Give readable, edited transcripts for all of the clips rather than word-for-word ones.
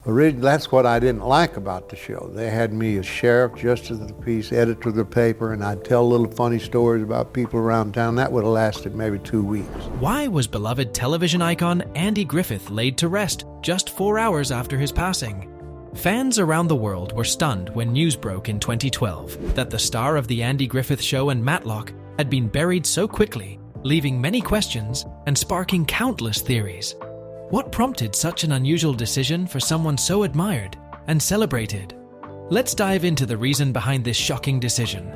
That's what I didn't like about the show. They had me as sheriff, justice of the peace, editor of the paper, and I'd tell little funny stories about people around town. That would have lasted maybe 2 weeks. Why was beloved television icon Andy Griffith laid to rest just 4 hours after his passing? Fans around the world were stunned when news broke in 2012 that the star of The Andy Griffith Show and Matlock had been buried so quickly, leaving many questions and sparking countless theories. What prompted such an unusual decision for someone so admired and celebrated? Let's dive into the reason behind this shocking decision.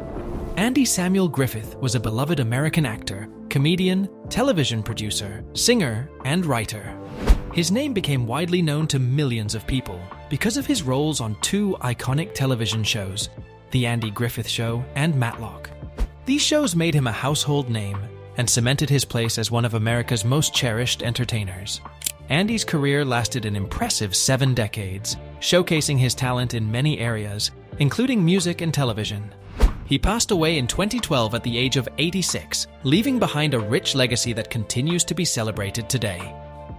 Andy Samuel Griffith was a beloved American actor, comedian, television producer, singer, and writer. His name became widely known to millions of people because of his roles on two iconic television shows, The Andy Griffith Show and Matlock. These shows made him a household name and cemented his place as one of America's most cherished entertainers. Andy's career lasted an impressive 7 decades, showcasing his talent in many areas, including music and television. He passed away in 2012 at the age of 86, leaving behind a rich legacy that continues to be celebrated today.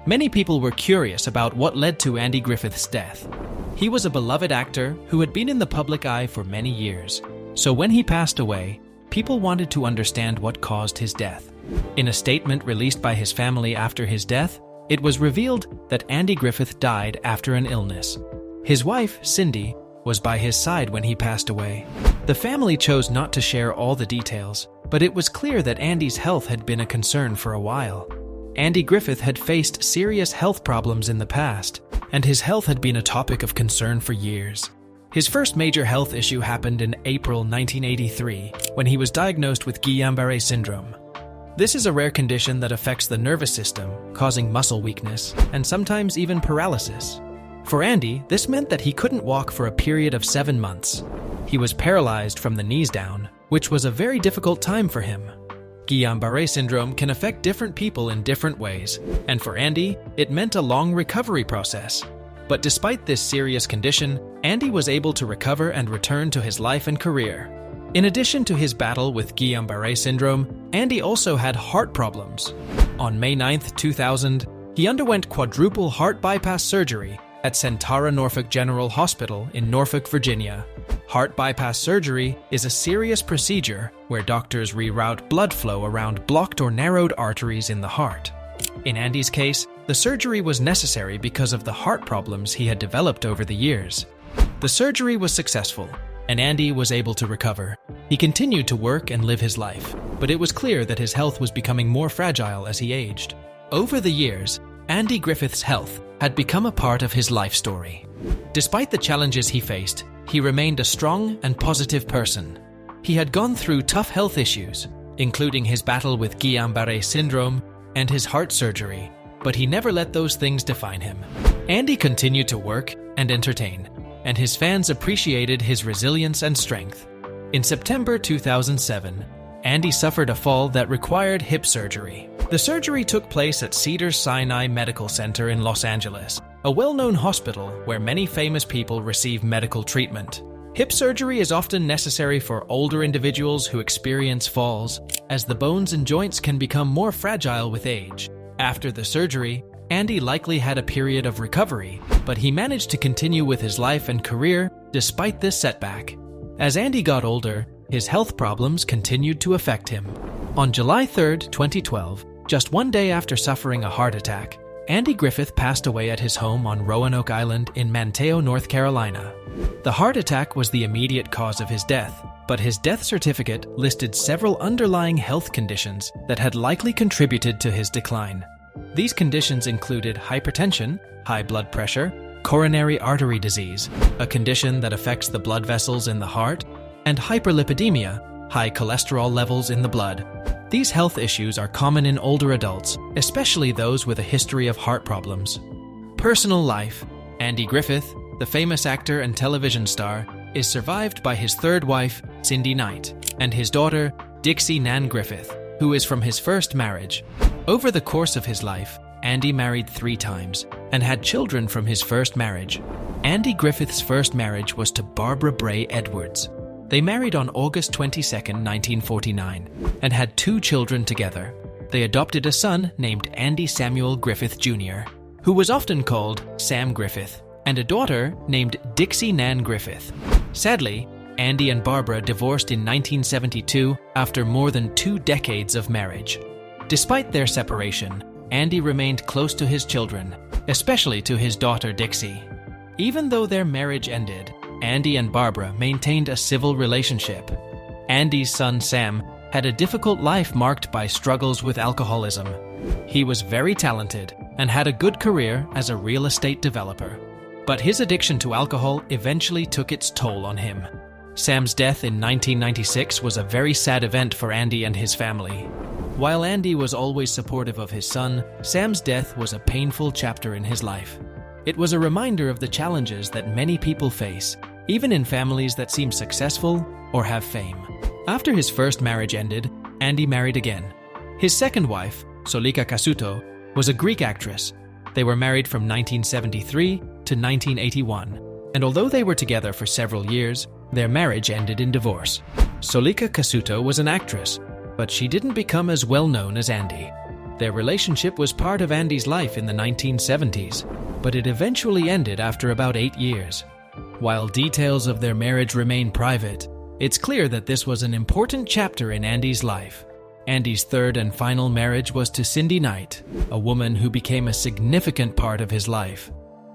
Many people were curious about what led to Andy Griffith's death. He was a beloved actor who had been in the public eye for many years, so when he passed away, people wanted to understand what caused his death. In a statement released by his family after his death, it was revealed that Andy Griffith died after an illness. His wife, Cindy, was by his side when he passed away. The family chose not to share all the details, but it was clear that Andy's health had been a concern for a while. Andy Griffith had faced serious health problems in the past, and his health had been a topic of concern for years. His first major health issue happened in April 1983, when he was diagnosed with Guillain-Barré syndrome. This is a rare condition that affects the nervous system, causing muscle weakness and sometimes even paralysis. For Andy, this meant that he couldn't walk for a period of 7 months. He was paralyzed from the knees down, which was a very difficult time for him. Guillain-Barré syndrome can affect different people in different ways, and for Andy, it meant a long recovery process. But despite this serious condition, Andy was able to recover and return to his life and career. In addition to his battle with Guillain-Barré syndrome, Andy also had heart problems. On May 9, 2000, he underwent quadruple heart bypass surgery at Centara Norfolk General Hospital in Norfolk, Virginia. Heart bypass surgery is a serious procedure where doctors reroute blood flow around blocked or narrowed arteries in the heart. In Andy's case, the surgery was necessary because of the heart problems he had developed over the years. The surgery was successful, and Andy was able to recover. He continued to work and live his life, but it was clear that his health was becoming more fragile as he aged. Over the years, Andy Griffith's health had become a part of his life story. Despite the challenges he faced, he remained a strong and positive person. He had gone through tough health issues, including his battle with Guillain-Barré syndrome and his heart surgery, but he never let those things define him. Andy continued to work and entertain, and his fans appreciated his resilience and strength. In September 2007, Andy suffered a fall that required hip surgery. The surgery took place at Cedars-Sinai Medical Center in Los Angeles, a well-known hospital where many famous people receive medical treatment. Hip surgery is often necessary for older individuals who experience falls, as the bones and joints can become more fragile with age. After the surgery, Andy likely had a period of recovery, but he managed to continue with his life and career despite this setback. As Andy got older, his health problems continued to affect him. On July 3, 2012, just 1 day after suffering a heart attack, Andy Griffith passed away at his home on Roanoke Island in Manteo, North Carolina. The heart attack was the immediate cause of his death, but his death certificate listed several underlying health conditions that had likely contributed to his decline. These conditions included hypertension, high blood pressure, coronary artery disease, a condition that affects the blood vessels in the heart, and hyperlipidemia, high cholesterol levels in the blood. These health issues are common in older adults, especially those with a history of heart problems. Personal life. Andy Griffith, the famous actor and television star, is survived by his third wife, Cindy Knight, and his daughter, Dixie Nan Griffith, who is from his first marriage. Over the course of his life, Andy married 3 times and had children from his first marriage. Andy Griffith's first marriage was to Barbara Bray Edwards. They married on August 22, 1949, and had 2 children together. They adopted a son named Andy Samuel Griffith Jr., who was often called Sam Griffith. and a daughter named Dixie Nan Griffith. Sadly, Andy and Barbara divorced in 1972 after more than 2 decades of marriage. Despite their separation, Andy remained close to his children, especially to his daughter Dixie. Even though their marriage ended, Andy and Barbara maintained a civil relationship. Andy's son Sam had a difficult life marked by struggles with alcoholism. He was very talented and had a good career as a real estate developer. But his addiction to alcohol eventually took its toll on him. Sam's death in 1996 was a very sad event for Andy and his family. While Andy was always supportive of his son, Sam's death was a painful chapter in his life. It was a reminder of the challenges that many people face, even in families that seem successful or have fame. After his first marriage ended, Andy married again. His second wife, Solika Kasuto, was a Greek actress. They were married from 1973 to 1981, and although they were together for several years, their marriage ended in divorce. Solika Kasuto was an actress, but she didn't become as well known as Andy. Their relationship was part of Andy's life in the 1970s, but it eventually ended after about 8 years. While details of their marriage remain private, it's clear that this was an important chapter in Andy's life. Andy's third and final marriage was to Cindy Knight, a woman who became a significant part of his life.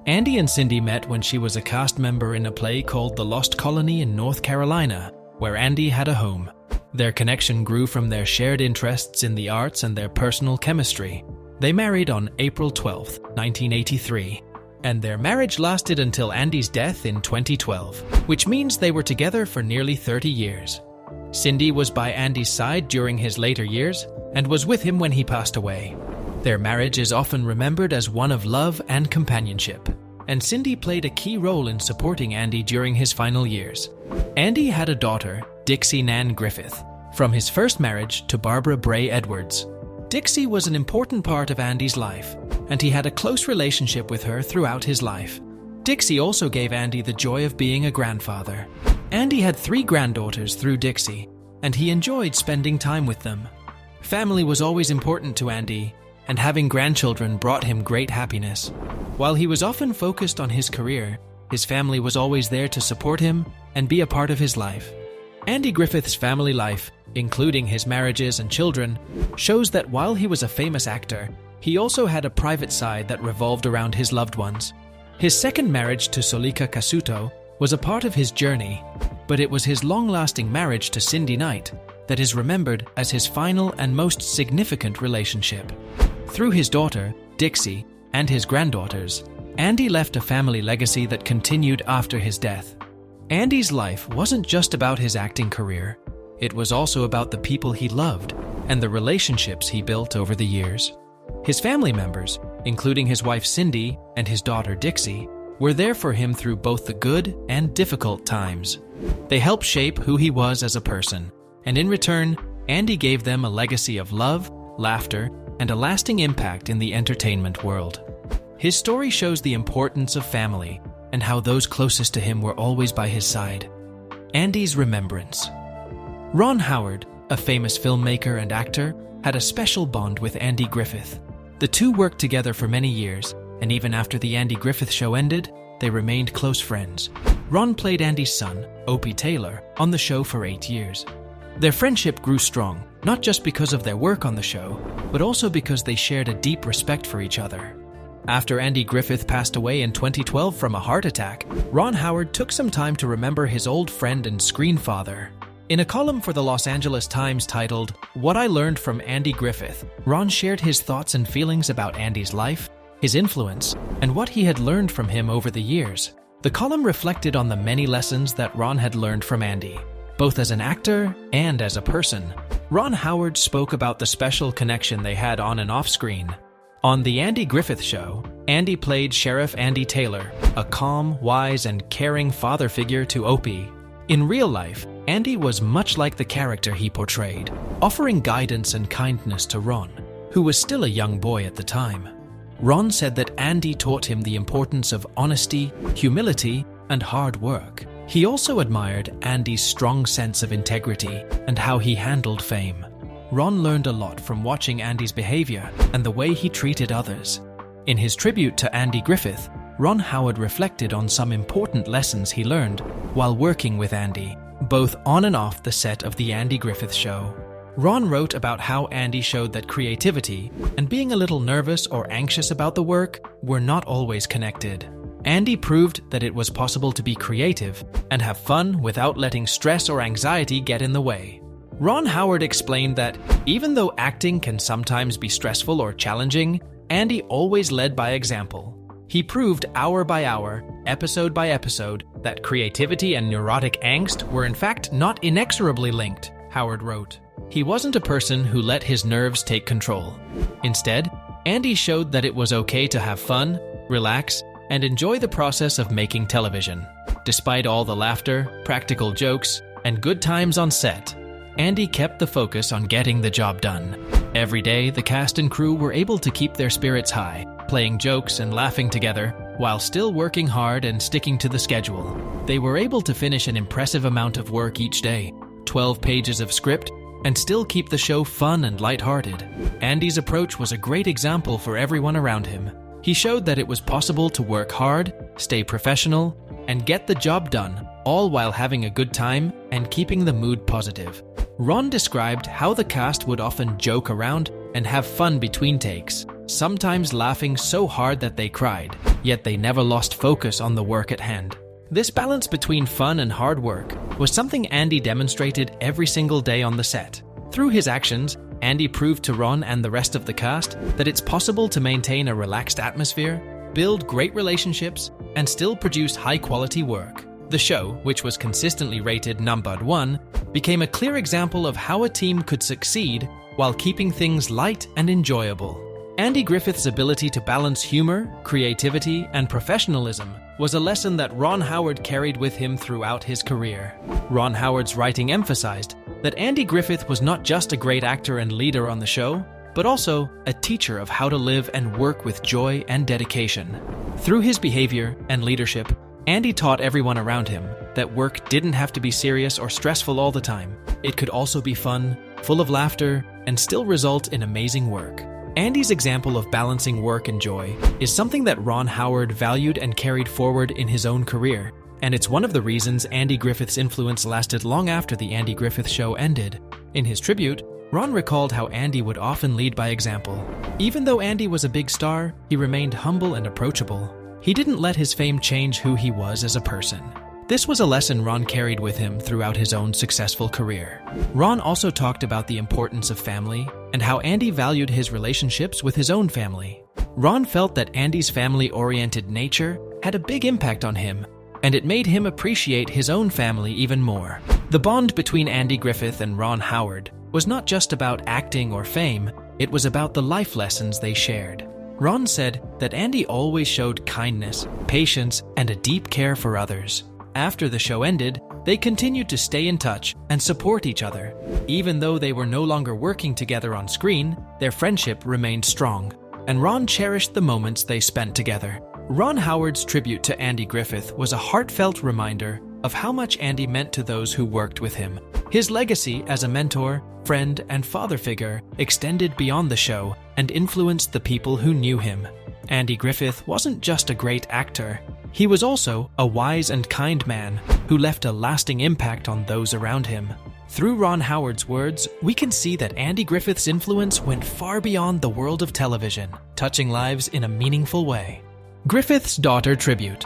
Andy and Cindy met when she was a cast member in a play called The Lost Colony in North Carolina, where Andy had a home. Their connection grew from their shared interests in the arts and their personal chemistry. They married on April 12, 1983, and their marriage lasted until Andy's death in 2012, which means they were together for nearly 30 years. Cindy was by Andy's side during his later years and was with him when he passed away. Their marriage is often remembered as one of love and companionship, and Cindy played a key role in supporting Andy during his final years. Andy had a daughter, Dixie Nan Griffith, from his first marriage to Barbara Bray Edwards. Dixie was an important part of Andy's life, and he had a close relationship with her throughout his life. Dixie also gave Andy the joy of being a grandfather. Andy had 3 granddaughters through Dixie, and he enjoyed spending time with them. Family was always important to Andy, and having grandchildren brought him great happiness. While he was often focused on his career, his family was always there to support him and be a part of his life. Andy Griffith's family life, including his marriages and children, shows that while he was a famous actor, he also had a private side that revolved around his loved ones. His second marriage to Solika Kasuto was a part of his journey, but it was his long-lasting marriage to Cindy Knight that is remembered as his final and most significant relationship. Through his daughter, Dixie, and his granddaughters, Andy left a family legacy that continued after his death. Andy's life wasn't just about his acting career. It was also about the people he loved and the relationships he built over the years. His family members, including his wife Cindy and his daughter Dixie, were there for him through both the good and difficult times. They helped shape who he was as a person, and in return, Andy gave them a legacy of love, laughter, and a lasting impact in the entertainment world. His story shows the importance of family and how those closest to him were always by his side. Andy's remembrance. Ron Howard, a famous filmmaker and actor, had a special bond with Andy Griffith. The two worked together for many years, and even after the Andy Griffith Show ended, they remained close friends. Ron played Andy's son, Opie Taylor, on the show for 8 years. Their friendship grew strong, not just because of their work on the show, but also because they shared a deep respect for each other. After Andy Griffith passed away in 2012 from a heart attack, Ron Howard took some time to remember his old friend and screen father. In a column for the Los Angeles Times titled, "What I Learned from Andy Griffith," Ron shared his thoughts and feelings about Andy's life, his influence, and what he had learned from him over the years. The column reflected on the many lessons that Ron had learned from Andy, both as an actor and as a person. Ron Howard spoke about the special connection they had on and off screen. On The Andy Griffith Show, Andy played Sheriff Andy Taylor, a calm, wise, and caring father figure to Opie. In real life, Andy was much like the character he portrayed, offering guidance and kindness to Ron, who was still a young boy at the time. Ron said that Andy taught him the importance of honesty, humility, and hard work. He also admired Andy's strong sense of integrity and how he handled fame. Ron learned a lot from watching Andy's behavior and the way he treated others. In his tribute to Andy Griffith, Ron Howard reflected on some important lessons he learned while working with Andy, both on and off the set of The Andy Griffith Show. Ron wrote about how Andy showed that creativity and being a little nervous or anxious about the work were not always connected. Andy proved that it was possible to be creative and have fun without letting stress or anxiety get in the way. Ron Howard explained that even though acting can sometimes be stressful or challenging, Andy always led by example. He proved hour by hour, episode by episode, that creativity and neurotic angst were in fact not inexorably linked, Howard wrote. He wasn't a person who let his nerves take control. Instead, Andy showed that it was okay to have fun, relax, and enjoy the process of making television. Despite all the laughter, practical jokes, and good times on set, Andy kept the focus on getting the job done. Every day, the cast and crew were able to keep their spirits high, playing jokes and laughing together, while still working hard and sticking to the schedule. They were able to finish an impressive amount of work each day, 12 pages of script, and still keep the show fun and lighthearted. Andy's approach was a great example for everyone around him. He showed that it was possible to work hard, stay professional, and get the job done, all while having a good time and keeping the mood positive. Ron described how the cast would often joke around and have fun between takes, sometimes laughing so hard that they cried, yet they never lost focus on the work at hand. This balance between fun and hard work was something Andy demonstrated every single day on the set. Through his actions, Andy proved to Ron and the rest of the cast that it's possible to maintain a relaxed atmosphere, build great relationships, and still produce high-quality work. The show, which was consistently rated numbered 1, became a clear example of how a team could succeed while keeping things light and enjoyable. Andy Griffith's ability to balance humor, creativity, and professionalism was a lesson that Ron Howard carried with him throughout his career. Ron Howard's writing emphasized that Andy Griffith was not just a great actor and leader on the show, but also a teacher of how to live and work with joy and dedication. Through his behavior and leadership, Andy taught everyone around him that work didn't have to be serious or stressful all the time. It could also be fun, full of laughter, and still result in amazing work. Andy's example of balancing work and joy is something that Ron Howard valued and carried forward in his own career, and it's one of the reasons Andy Griffith's influence lasted long after The Andy Griffith Show ended. In his tribute, Ron recalled how Andy would often lead by example. Even though Andy was a big star, he remained humble and approachable. He didn't let his fame change who he was as a person. This was a lesson Ron carried with him throughout his own successful career. Ron also talked about the importance of family and how Andy valued his relationships with his own family. Ron felt that Andy's family-oriented nature had a big impact on him, and it made him appreciate his own family even more. The bond between Andy Griffith and Ron Howard was not just about acting or fame, it was about the life lessons they shared. Ron said that Andy always showed kindness, patience, and a deep care for others. After the show ended, they continued to stay in touch and support each other. Even though they were no longer working together on screen, their friendship remained strong, and Ron cherished the moments they spent together. Ron Howard's tribute to Andy Griffith was a heartfelt reminder of how much Andy meant to those who worked with him. His legacy as a mentor, friend, and father figure extended beyond the show and influenced the people who knew him. Andy Griffith wasn't just a great actor, he was also a wise and kind man who left a lasting impact on those around him. Through Ron Howard's words, we can see that Andy Griffith's influence went far beyond the world of television, touching lives in a meaningful way. Griffith's daughter tribute.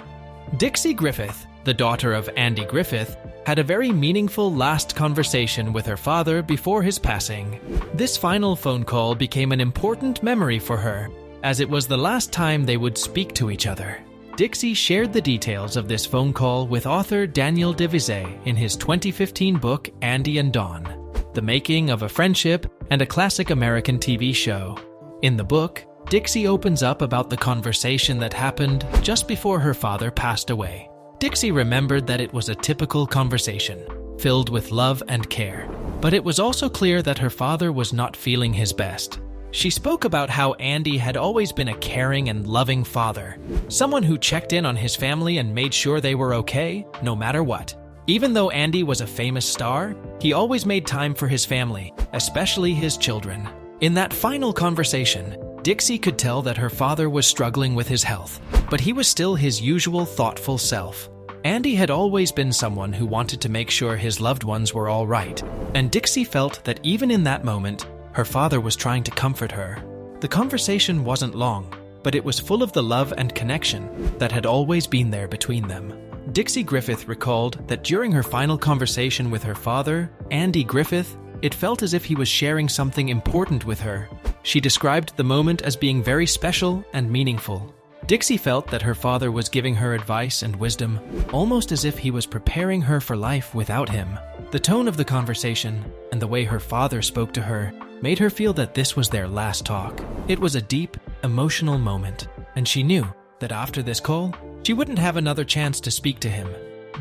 Dixie Griffith, the daughter of Andy Griffith, had a very meaningful last conversation with her father before his passing. This final phone call became an important memory for her, as it was the last time they would speak to each other. Dixie shared the details of this phone call with author Daniel Devizet in his 2015 book Andy and Dawn, The Making of a Friendship and a Classic American TV Show. In the book, Dixie opens up about the conversation that happened just before her father passed away. Dixie remembered that it was a typical conversation, filled with love and care, but it was also clear that her father was not feeling his best. She spoke about how Andy had always been a caring and loving father, someone who checked in on his family and made sure they were okay, no matter what. Even though Andy was a famous star, he always made time for his family, especially his children. In that final conversation, Dixie could tell that her father was struggling with his health, but he was still his usual thoughtful self. Andy had always been someone who wanted to make sure his loved ones were all right, and Dixie felt that even in that moment, her father was trying to comfort her. The conversation wasn't long, but it was full of the love and connection that had always been there between them. Dixie Griffith recalled that during her final conversation with her father, Andy Griffith, it felt as if he was sharing something important with her. She described the moment as being very special and meaningful. Dixie felt that her father was giving her advice and wisdom, almost as if he was preparing her for life without him. The tone of the conversation and the way her father spoke to her made her feel that this was their last talk. It was a deep, emotional moment, and she knew that after this call, she wouldn't have another chance to speak to him.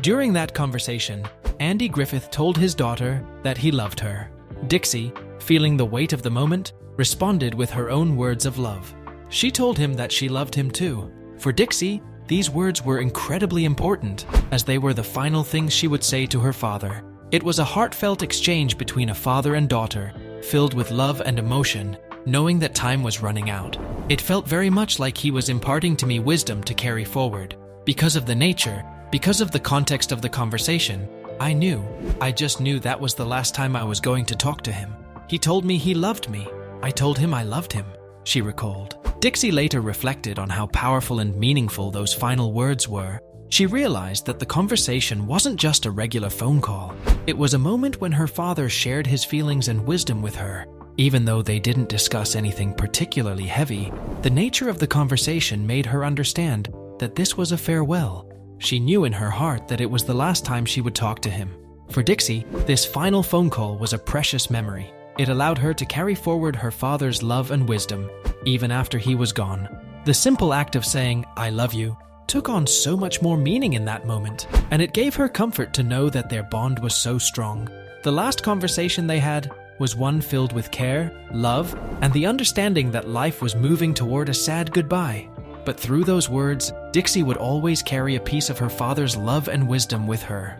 During that conversation, Andy Griffith told his daughter that he loved her. Dixie, feeling the weight of the moment, responded with her own words of love. She told him that she loved him too. For Dixie, these words were incredibly important, as they were the final things she would say to her father. It was a heartfelt exchange between a father and daughter, filled with love and emotion, knowing that time was running out. It felt very much like he was imparting to me wisdom to carry forward. Because of the nature, because of the context of the conversation, I just knew that was the last time I was going to talk to him. He told me he loved me. I told him I loved him, she recalled. Dixie later reflected on how powerful and meaningful those final words were. She realized that the conversation wasn't just a regular phone call. It was a moment when her father shared his feelings and wisdom with her. Even though they didn't discuss anything particularly heavy, the nature of the conversation made her understand that this was a farewell. She knew in her heart that it was the last time she would talk to him. For Dixie, this final phone call was a precious memory. It allowed her to carry forward her father's love and wisdom, even after he was gone. The simple act of saying, "I love you," took on so much more meaning in that moment, and it gave her comfort to know that their bond was so strong. The last conversation they had was one filled with care, love, and the understanding that life was moving toward a sad goodbye. But through those words, Dixie would always carry a piece of her father's love and wisdom with her.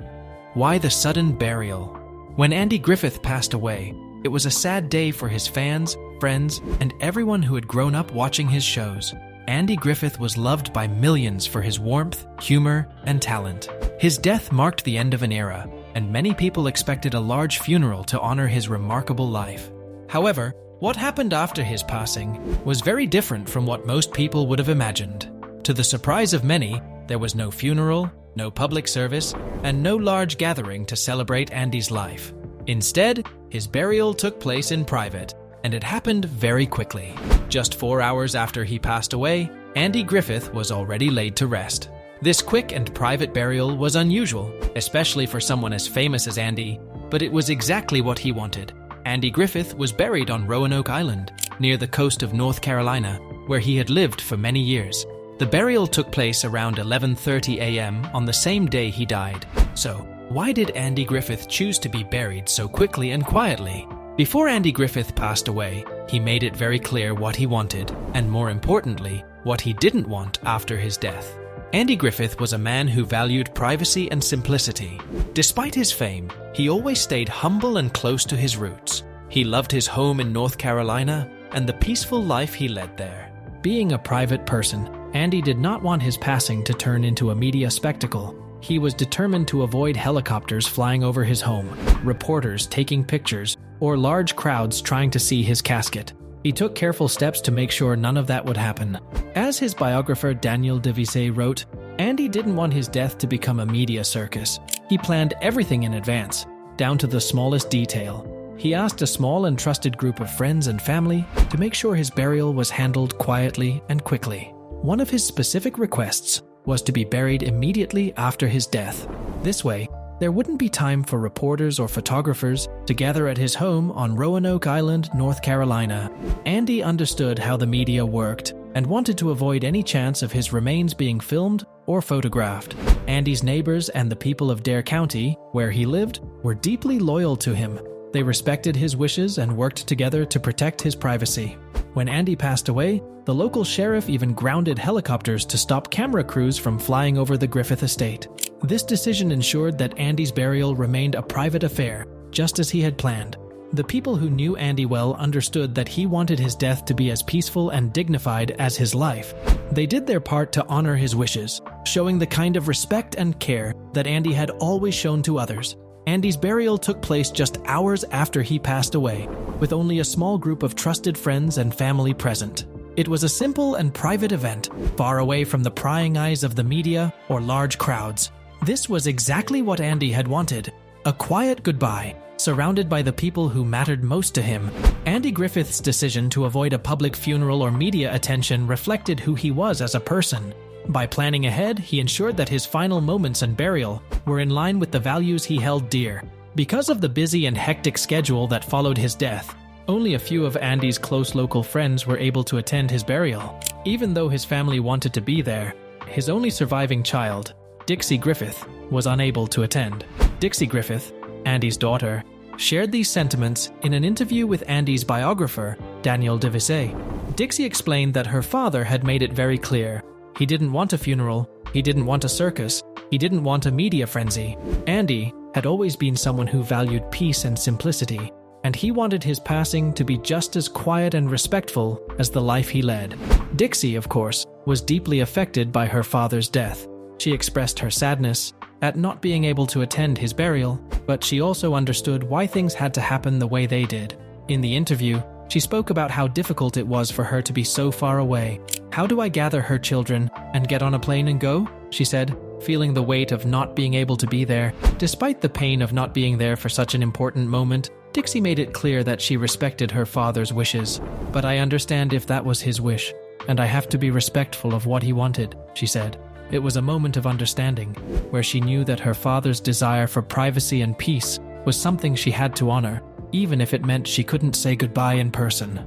Why the sudden burial? When Andy Griffith passed away, it was a sad day for his fans, friends, and everyone who had grown up watching his shows. Andy Griffith was loved by millions for his warmth, humor, and talent. His death marked the end of an era, and many people expected a large funeral to honor his remarkable life. However, what happened after his passing was very different from what most people would have imagined. To the surprise of many, there was no funeral, no public service, and no large gathering to celebrate Andy's life. Instead, his burial took place in private, and it happened very quickly. Just 4 hours after he passed away, Andy Griffith was already laid to rest. This quick and private burial was unusual, especially for someone as famous as Andy, but it was exactly what he wanted. Andy Griffith was buried on Roanoke Island, near the coast of North Carolina, where he had lived for many years. The burial took place around 11:30 a.m. on the same day he died. So, why did Andy Griffith choose to be buried so quickly and quietly? Before Andy Griffith passed away, he made it very clear what he wanted, and more importantly, what he didn't want after his death. Andy Griffith was a man who valued privacy and simplicity. Despite his fame, he always stayed humble and close to his roots. He loved his home in North Carolina and the peaceful life he led there. Being a private person, Andy did not want his passing to turn into a media spectacle. He was determined to avoid helicopters flying over his home, reporters taking pictures, or large crowds trying to see his casket. He took careful steps to make sure none of that would happen. As his biographer Daniel Devisay wrote, Andy didn't want his death to become a media circus. He planned everything in advance, down to the smallest detail. He asked a small and trusted group of friends and family to make sure his burial was handled quietly and quickly. One of his specific requests was to be buried immediately after his death. This way, there wouldn't be time for reporters or photographers to gather at his home on Roanoke Island, North Carolina. Andy understood how the media worked and wanted to avoid any chance of his remains being filmed or photographed. Andy's neighbors and the people of Dare County, where he lived, were deeply loyal to him. They respected his wishes and worked together to protect his privacy. When Andy passed away, the local sheriff even grounded helicopters to stop camera crews from flying over the Griffith estate. This decision ensured that Andy's burial remained a private affair, just as he had planned. The people who knew Andy well understood that he wanted his death to be as peaceful and dignified as his life. They did their part to honor his wishes, showing the kind of respect and care that Andy had always shown to others. Andy's burial took place just hours after he passed away, with only a small group of trusted friends and family present. It was a simple and private event, far away from the prying eyes of the media or large crowds. This was exactly what Andy had wanted, a quiet goodbye, surrounded by the people who mattered most to him. Andy Griffith's decision to avoid a public funeral or media attention reflected who he was as a person. By planning ahead, he ensured that his final moments and burial were in line with the values he held dear. Because of the busy and hectic schedule that followed his death, only a few of Andy's close local friends were able to attend his burial. Even though his family wanted to be there, his only surviving child, Dixie Griffith, was unable to attend. Dixie Griffith, Andy's daughter, shared these sentiments in an interview with Andy's biographer, Daniel Devisay. Dixie explained that her father had made it very clear. He didn't want a funeral, he didn't want a circus, he didn't want a media frenzy. Andy had always been someone who valued peace and simplicity, and he wanted his passing to be just as quiet and respectful as the life he led. Dixie, of course, was deeply affected by her father's death. She expressed her sadness at not being able to attend his burial, but she also understood why things had to happen the way they did. In the interview, she spoke about how difficult it was for her to be so far away. "How do I gather her children and get on a plane and go?" she said, feeling the weight of not being able to be there. Despite the pain of not being there for such an important moment, Dixie made it clear that she respected her father's wishes. "But I understand if that was his wish, and I have to be respectful of what he wanted," she said. It was a moment of understanding, where she knew that her father's desire for privacy and peace was something she had to honor, even if it meant she couldn't say goodbye in person.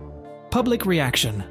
Public reaction.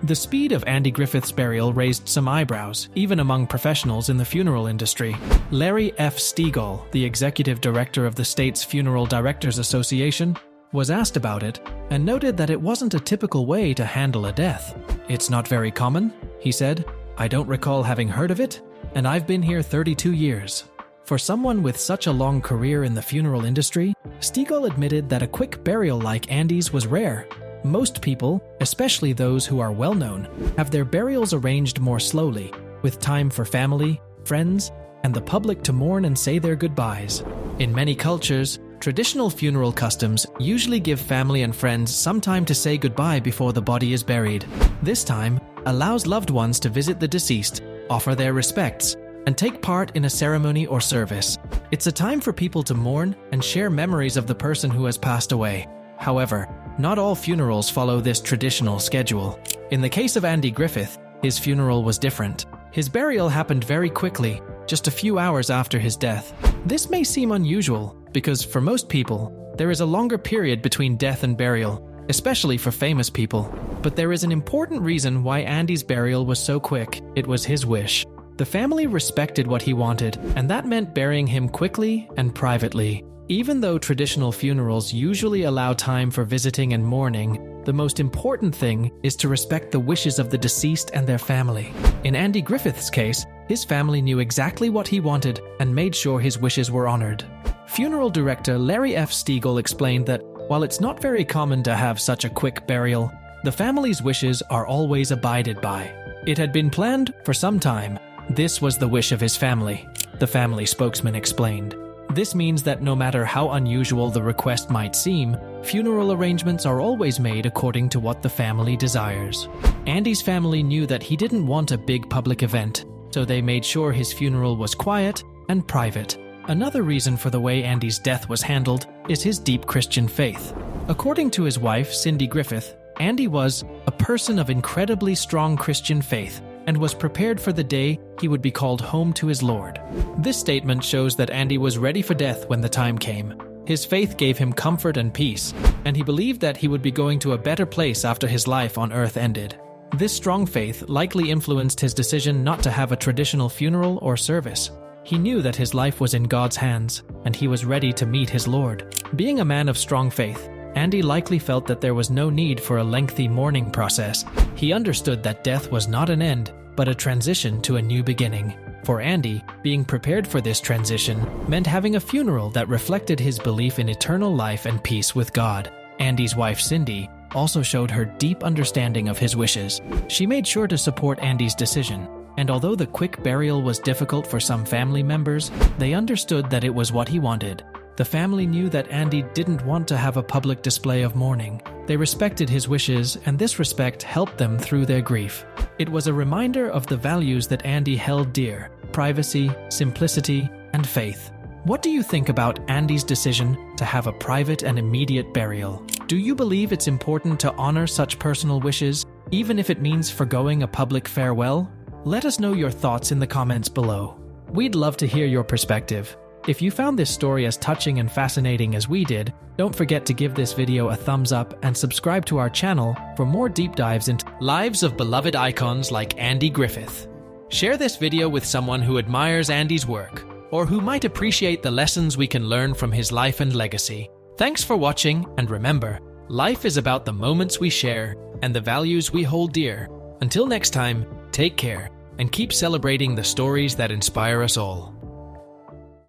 The speed of Andy Griffith's burial raised some eyebrows, even among professionals in the funeral industry. Larry F. Stegall, the executive director of the state's Funeral Directors Association, was asked about it and noted that it wasn't a typical way to handle a death. "It's not very common," he said. "I don't recall having heard of it, and I've been here 32 years. For someone with such a long career in the funeral industry, Stegall admitted that a quick burial like Andy's was rare. Most people, especially those who are well-known, have their burials arranged more slowly, with time for family, friends, and the public to mourn and say their goodbyes. In many cultures, traditional funeral customs usually give family and friends some time to say goodbye before the body is buried. This time allows loved ones to visit the deceased, offer their respects, and take part in a ceremony or service. It's a time for people to mourn and share memories of the person who has passed away. However, not all funerals follow this traditional schedule. In the case of Andy Griffith, his funeral was different. His burial happened very quickly, just a few hours after his death. This may seem unusual, because for most people, there is a longer period between death and burial, especially for famous people. But there is an important reason why Andy's burial was so quick. It was his wish. The family respected what he wanted, and that meant burying him quickly and privately. Even though traditional funerals usually allow time for visiting and mourning, the most important thing is to respect the wishes of the deceased and their family. In Andy Griffith's case, his family knew exactly what he wanted and made sure his wishes were honored. Funeral director Larry F. Stegall explained that while it's not very common to have such a quick burial, the family's wishes are always abided by. It had been planned for some time. This was the wish of his family, the family spokesman explained. This means that no matter how unusual the request might seem, funeral arrangements are always made according to what the family desires. Andy's family knew that he didn't want a big public event, so they made sure his funeral was quiet and private. Another reason for the way Andy's death was handled is his deep Christian faith. According to his wife, Cindy Griffith, Andy was a person of incredibly strong Christian faith and was prepared for the day he would be called home to his Lord. This statement shows that Andy was ready for death when the time came. His faith gave him comfort and peace, and he believed that he would be going to a better place after his life on earth ended. This strong faith likely influenced his decision not to have a traditional funeral or service. He knew that his life was in God's hands, and he was ready to meet his Lord. Being a man of strong faith, Andy likely felt that there was no need for a lengthy mourning process. He understood that death was not an end, but a transition to a new beginning. For Andy, being prepared for this transition meant having a funeral that reflected his belief in eternal life and peace with God. Andy's wife, Cindy, also showed her deep understanding of his wishes. She made sure to support Andy's decision, and although the quick burial was difficult for some family members, they understood that it was what he wanted. The family knew that Andy didn't want to have a public display of mourning. They respected his wishes, and this respect helped them through their grief. It was a reminder of the values that Andy held dear: privacy, simplicity, and faith. What do you think about Andy's decision to have a private and immediate burial? Do you believe it's important to honor such personal wishes, even if it means forgoing a public farewell? Let us know your thoughts in the comments below. We'd love to hear your perspective. If you found this story as touching and fascinating as we did, don't forget to give this video a thumbs up and subscribe to our channel for more deep dives into lives of beloved icons like Andy Griffith. Share this video with someone who admires Andy's work, or who might appreciate the lessons we can learn from his life and legacy. Thanks for watching, and remember, life is about the moments we share and the values we hold dear. Until next time, take care and keep celebrating the stories that inspire us all.